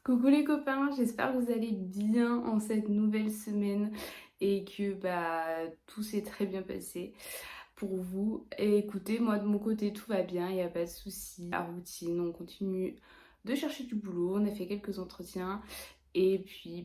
Coucou les copains, j'espère que vous allez bien en cette nouvelle semaine et que tout s'est très bien passé pour vous. Et écoutez, moi de mon côté tout va bien, il n'y a pas de souci. La routine, on continue de chercher du boulot, on a fait quelques entretiens et puis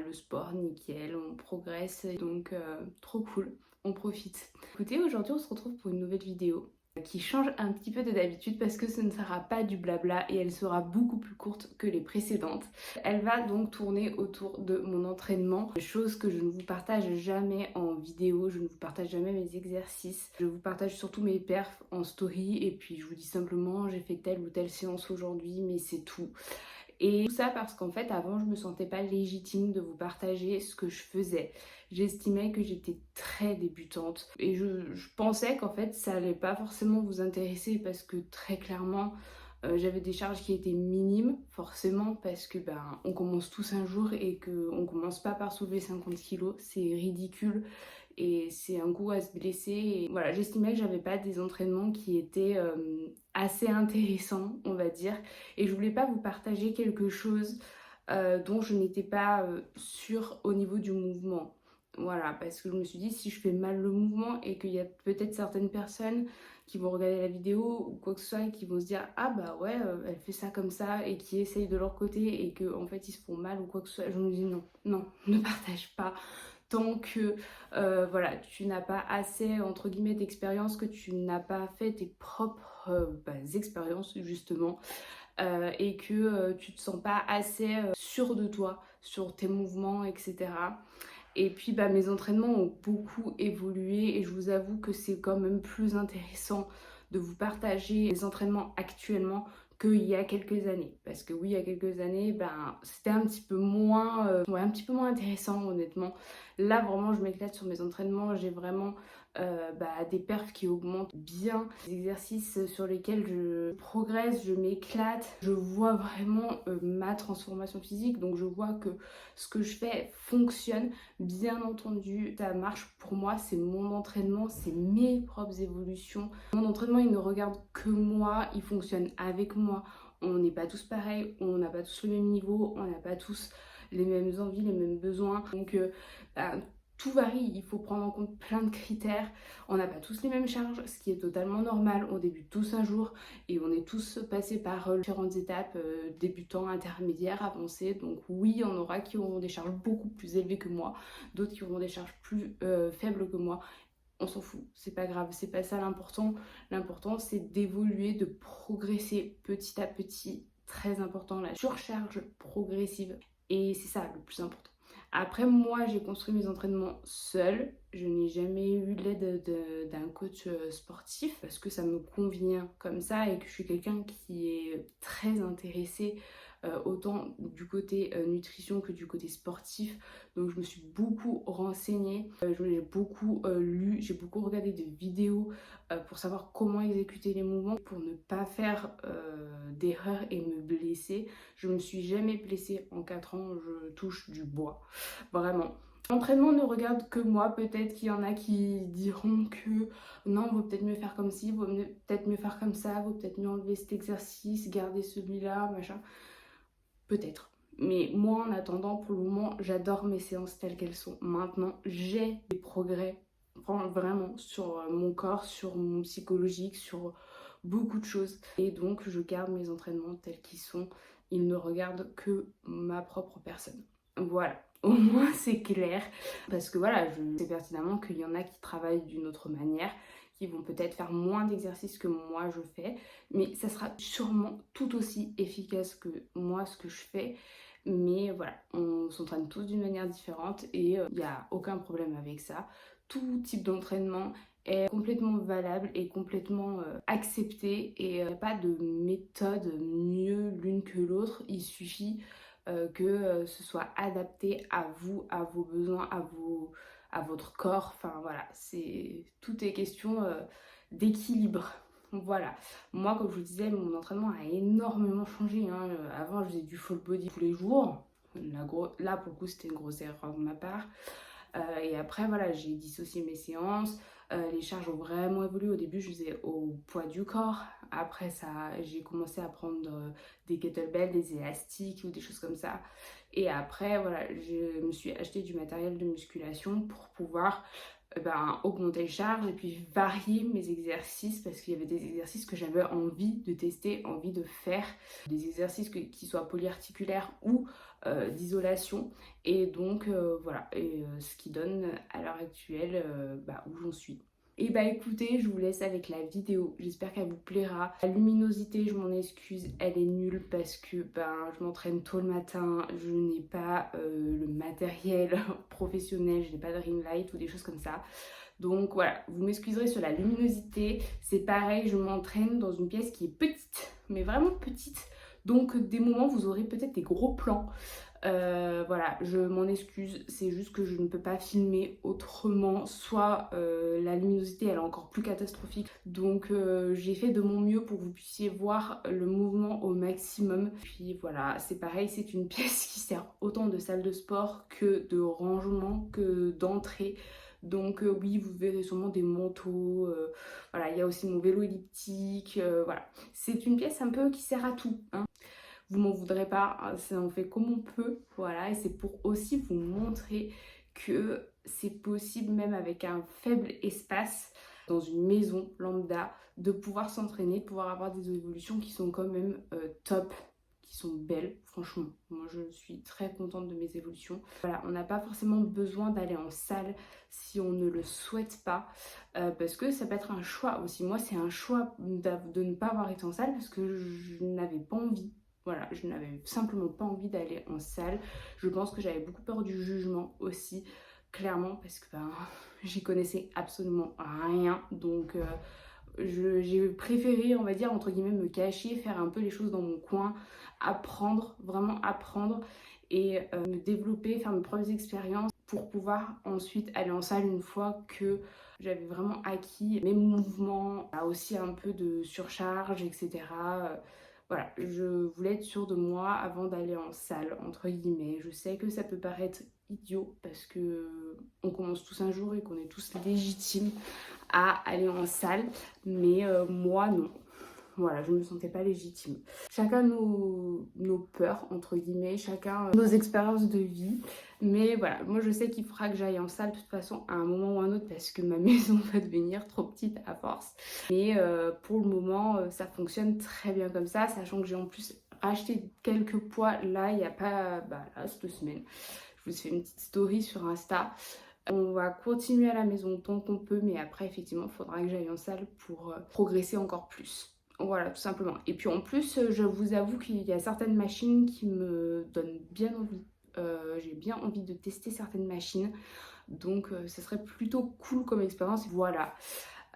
le sport nickel, on progresse donc trop cool, on profite. Écoutez, aujourd'hui on se retrouve pour une nouvelle vidéo qui change un petit peu de d'habitude parce que ce ne sera pas du blabla et elle sera beaucoup plus courte que les précédentes. Elle va donc tourner autour de mon entraînement, chose que je ne vous partage jamais en vidéo, je ne vous partage jamais mes exercices, je vous partage surtout mes perfs en story et puis je vous dis simplement j'ai fait telle ou telle séance aujourd'hui mais c'est tout. Et tout ça parce qu'en fait, avant, je me sentais pas légitime de vous partager ce que je faisais. J'estimais que j'étais très débutante et je pensais qu'en fait, ça allait pas forcément vous intéresser parce que très clairement, j'avais des charges qui étaient minimes, forcément, parce que on commence tous un jour et qu'on commence pas par soulever 50 kilos, c'est ridicule et c'est un coup à se blesser. Et voilà, j'estimais que j'avais pas des entraînements qui étaient assez intéressants, on va dire, et je voulais pas vous partager quelque chose dont je n'étais pas sûre au niveau du mouvement. Voilà, parce que je me suis dit, si je fais mal le mouvement et qu'il y a peut-être certaines personnes qui vont regarder la vidéo ou quoi que ce soit et qui vont se dire, ah bah ouais, elle fait ça comme ça et qui essayent de leur côté et qu'en fait ils se font mal ou quoi que ce soit, je me dis non, non, ne partage pas tant que voilà, tu n'as pas assez entre guillemets d'expérience, que tu n'as pas fait tes propres expériences justement et que tu te sens pas assez sûr de toi, sur tes mouvements, etc. Et puis mes entraînements ont beaucoup évolué et je vous avoue que c'est quand même plus intéressant de vous partager les entraînements actuellement qu'il y a quelques années. Parce que oui, il y a quelques années, c'était un petit peu moins, un petit peu moins intéressant honnêtement. Là vraiment, je m'éclate sur mes entraînements, j'ai vraiment des perfs qui augmentent bien, des exercices sur lesquels je progresse, je m'éclate, je vois vraiment ma transformation physique, donc je vois que ce que je fais fonctionne. Bien entendu, ça marche pour moi, c'est mon entraînement, c'est mes propres évolutions. Mon entraînement, il ne regarde que moi, il fonctionne avec moi. On n'est pas tous pareils, on n'a pas tous le même niveau, on n'a pas tous les mêmes envies, les mêmes besoins. Donc, tout varie, il faut prendre en compte plein de critères. On n'a pas tous les mêmes charges, ce qui est totalement normal. On débute tous un jour et on est tous passés par différentes étapes, débutants, intermédiaires, avancés. Donc oui, il y en aura qui auront des charges beaucoup plus élevées que moi, d'autres qui auront des charges plus faibles que moi. On s'en fout, c'est pas grave, c'est pas ça l'important. L'important c'est d'évoluer, de progresser petit à petit. Très important, la surcharge progressive. Et c'est ça le plus important. Après, moi, j'ai construit mes entraînements seule. Je n'ai jamais eu l'aide d'un coach sportif parce que ça me convient comme ça et que je suis quelqu'un qui est très intéressé autant du côté nutrition que du côté sportif. Donc, je me suis beaucoup renseignée, j'ai beaucoup lu, j'ai beaucoup regardé de vidéos pour savoir comment exécuter les mouvements pour ne pas faire d'erreurs et me blesser. Je me suis jamais blessée en 4 ans, je touche du bois, vraiment. L'entraînement ne regarde que moi, peut-être qu'il y en a qui diront que non, vaut peut-être mieux faire comme ci, vaut peut-être mieux faire comme ça, vaut peut-être mieux enlever cet exercice, garder celui-là, machin. Peut-être. Mais moi, en attendant, pour le moment, j'adore mes séances telles qu'elles sont. Maintenant, j'ai des progrès vraiment sur mon corps, sur mon psychologique, sur beaucoup de choses. Et donc, je garde mes entraînements tels qu'ils sont. Ils ne regardent que ma propre personne. Voilà. Au moins, c'est clair. Parce que voilà, je sais pertinemment qu'il y en a qui travaillent d'une autre manière, qui vont peut-être faire moins d'exercices que moi je fais, mais ça sera sûrement tout aussi efficace que moi ce que je fais. Mais voilà, on s'entraîne tous d'une manière différente et il n'y a aucun problème avec ça. Tout type d'entraînement est complètement valable et complètement accepté et il n'y a pas de méthode mieux l'une que l'autre. Il suffit que ce soit adapté à vous, à vos besoins, à votre corps. Enfin voilà, tout est question d'équilibre. Voilà, moi comme je vous disais, mon entraînement a énormément changé, hein. Avant je faisais du full body tous les jours. Là pour le coup c'était une grosse erreur de ma part. Et après voilà, j'ai dissocié mes séances. Les charges ont vraiment évolué. Au début, je faisais au poids du corps. Après ça, j'ai commencé à prendre des kettlebells, des élastiques ou des choses comme ça. Et après, voilà, je me suis acheté du matériel de musculation pour pouvoir augmenter les charges et puis varier mes exercices parce qu'il y avait des exercices que j'avais envie de tester, envie de faire, des exercices qui soient polyarticulaires ou d'isolation et donc voilà, et ce qui donne à l'heure actuelle où j'en suis. Et bah écoutez, je vous laisse avec la vidéo, j'espère qu'elle vous plaira. La luminosité, je m'en excuse, elle est nulle parce que je m'entraîne tôt le matin, je n'ai pas le matériel professionnel, je n'ai pas de ring light ou des choses comme ça. Donc voilà, vous m'excuserez sur la luminosité, c'est pareil, je m'entraîne dans une pièce qui est petite, mais vraiment petite. Donc des moments vous aurez peut-être des gros plans. Voilà, je m'en excuse, c'est juste que je ne peux pas filmer autrement, soit la luminosité elle est encore plus catastrophique, donc j'ai fait de mon mieux pour que vous puissiez voir le mouvement au maximum. Puis voilà, c'est pareil, c'est une pièce qui sert autant de salle de sport que de rangement, que d'entrée. Donc oui, vous verrez sûrement des manteaux, voilà, il y a aussi mon vélo elliptique, voilà. C'est une pièce un peu qui sert à tout, hein. Vous m'en voudrez pas, on fait comme on peut, voilà, et c'est pour aussi vous montrer que c'est possible même avec un faible espace dans une maison lambda de pouvoir s'entraîner, de pouvoir avoir des évolutions qui sont quand même top, qui sont belles, franchement. Moi je suis très contente de mes évolutions. Voilà, on n'a pas forcément besoin d'aller en salle si on ne le souhaite pas, parce que ça peut être un choix aussi. Moi c'est un choix de ne pas avoir été en salle parce que je n'avais pas envie. Voilà, je n'avais simplement pas envie d'aller en salle. Je pense que j'avais beaucoup peur du jugement aussi, clairement, parce que j'y connaissais absolument rien. Donc j'ai préféré, on va dire, entre guillemets, me cacher, faire un peu les choses dans mon coin, apprendre, vraiment apprendre et me développer, faire mes propres expériences pour pouvoir ensuite aller en salle une fois que j'avais vraiment acquis mes mouvements, aussi un peu de surcharge, etc. Voilà, je voulais être sûre de moi avant d'aller en salle, entre guillemets. Je sais que ça peut paraître idiot parce que on commence tous un jour et qu'on est tous légitimes à aller en salle, mais moi non. Voilà, je ne me sentais pas légitime. Chacun nos peurs, entre guillemets, chacun nos expériences de vie. Mais voilà, moi je sais qu'il faudra que j'aille en salle de toute façon à un moment ou un autre parce que ma maison va devenir trop petite à force. Mais pour le moment, ça fonctionne très bien comme ça, sachant que j'ai en plus acheté quelques poids là, il n'y a pas, là, cette semaine. Je vous ai fait une petite story sur Insta. On va continuer à la maison tant qu'on peut, mais après, effectivement, il faudra que j'aille en salle pour progresser encore plus. Voilà, tout simplement. Et puis en plus, je vous avoue qu'il y a certaines machines qui me donnent bien envie. J'ai bien envie de tester certaines machines. Donc, ça serait plutôt cool comme expérience. Voilà.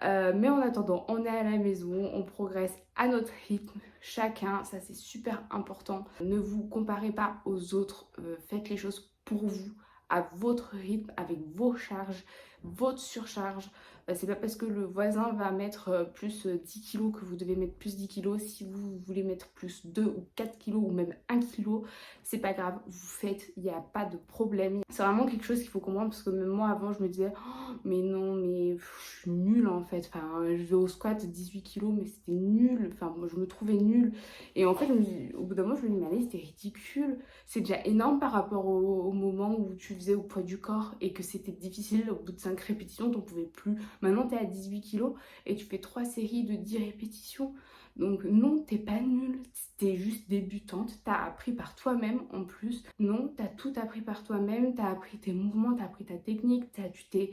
Mais en attendant, on est à la maison, on progresse à notre rythme, chacun, ça c'est super important. Ne vous comparez pas aux autres, faites les choses pour vous, à votre rythme, avec vos charges, votre surcharge. C'est pas parce que le voisin va mettre plus 10 kilos que vous devez mettre plus 10 kilos. Si vous voulez mettre plus 2 ou 4 kilos ou même 1 kilo, c'est pas grave, vous faites, il n'y a pas de problème. C'est vraiment quelque chose qu'il faut comprendre parce que même moi avant je me disais oh, mais non mais je suis nulle en fait. Enfin je vais au squat 18 kilos mais c'était nul. Enfin moi je me trouvais nulle. Et en fait au bout d'un moment je me dis mais allez c'était ridicule. C'est déjà énorme par rapport au moment où tu faisais au poids du corps et que c'était difficile. Au bout de 5 répétitions t'en pouvais plus. Maintenant t'es à 18 kilos et tu fais 3 séries de 10 répétitions. Donc non, t'es pas nulle, t'es juste débutante, t'as appris par toi-même en plus. Non, t'as tout appris par toi-même, t'as appris tes mouvements, t'as appris ta technique, tu t'es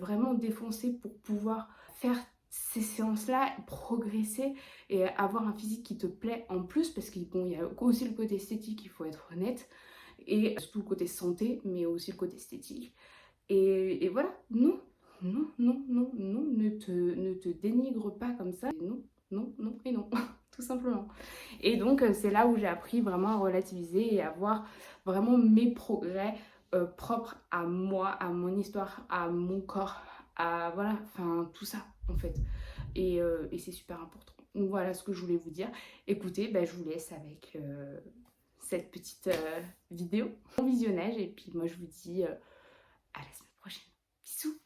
vraiment défoncé pour pouvoir faire ces séances-là, progresser et avoir un physique qui te plaît en plus, parce qu'il bon, y a aussi le côté esthétique, il faut être honnête, et surtout le côté santé, mais aussi le côté esthétique. Et voilà, non, non, non, non, non, ne te dénigre pas comme ça. Non, non, non et non, tout simplement. Et donc, c'est là où j'ai appris vraiment à relativiser et à voir vraiment mes progrès propres à moi, à mon histoire, à mon corps, à voilà, enfin tout ça en fait. Et c'est super important. Donc voilà ce que je voulais vous dire. Écoutez, je vous laisse avec cette petite vidéo, bon visionnage, et puis moi je vous dis à la semaine prochaine. Bisous!